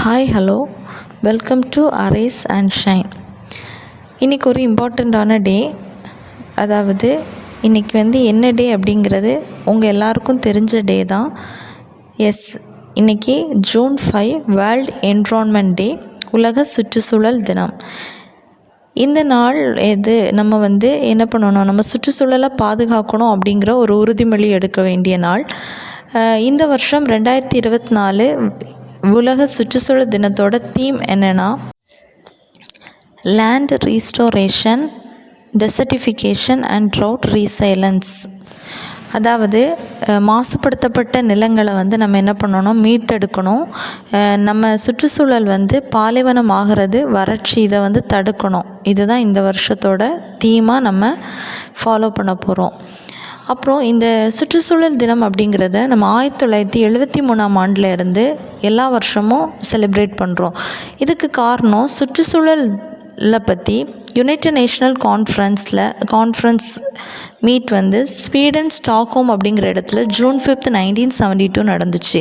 Hi hello welcome to arrays and shine. இன்றைக்கி ஒரு இம்பார்ட்டண்ட்டான டே. அதாவது இன்றைக்கி என்ன டே அப்படிங்கிறது உங்கள் எல்லாருக்கும் தெரிஞ்ச டே தான். எஸ், இன்றைக்கி June 5 வேர்ல்ட் என்விரான்மெண்ட் டே, உலக சுற்றுச்சூழல் தினம். இந்த நாள் நம்ம என்ன பண்ணணும், நம்ம சுற்றுச்சூழலை பாதுகாக்கணும் அப்படிங்கிற ஒரு உறுதிமொழி எடுக்க வேண்டிய நாள். இந்த வருஷம் 2024 உலக சுற்றுச்சூழல் தினத்தோட தீம் என்னென்னா land restoration, desertification and trout resilience. அதாவது மாசுபடுத்தப்பட்ட நிலங்களை நம்ம என்ன பண்ணணும், மீட்டெடுக்கணும். நம்ம சுற்றுச்சூழல் பாலைவனம் ஆகிறது, வறட்சி, இதை தடுக்கணும். இதுதான் இந்த வருஷத்தோட தீமாக நம்ம ஃபாலோ பண்ண போகிறோம். அப்புறம் இந்த சுற்றுச்சூழல் தினம் அப்படிங்கிறத நம்ம 1973 ஆண்டில் இருந்து எல்லா வருஷமும் செலிப்ரேட் பண்ணுறோம். இதுக்கு காரணம் சுற்றுச்சூழலை பற்றி United national conference meet Sweden Stockholm அப்படிங்கிற இடத்துல June 5, 1972 நடந்துச்சு.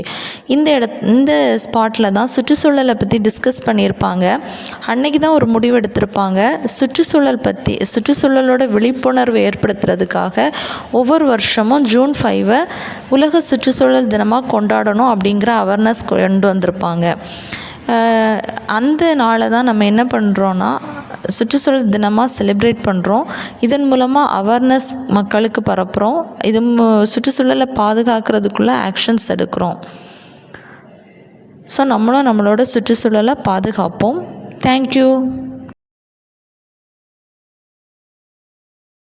இந்த ஸ்பாட்டில் தான் சுற்றுச்சூழலை பற்றி டிஸ்கஸ் பண்ணியிருப்பாங்க. அன்றைக்கி தான் ஒரு முடிவு எடுத்திருப்பாங்க. சுற்றுச்சூழலோட விழிப்புணர்வு ஏற்படுத்துறதுக்காக ஒவ்வொரு வருஷமும் June 5 உலக சுற்றுச்சூழல் தினமாக கொண்டாடணும் அப்படிங்கிற அவேர்னஸ் கொண்டு வந்திருப்பாங்க. அந்த நாளை தான் நம்ம என்ன பண்ணுறோன்னா சுற்றுச்சூழல் தினமாக செலிப்ரேட் பண்ணுறோம். இதன் மூலமாக அவேர்னஸ் மக்களுக்கு பரப்புகிறோம். இது சுற்றுச்சூழலை பாதுகாக்கிறதுக்குள்ள ஆக்ஷன்ஸ் எடுக்கிறோம். ஸோ நம்மளும் நம்மளோட சுற்றுச்சூழலை பாதுகாப்போம். தேங்க்யூ.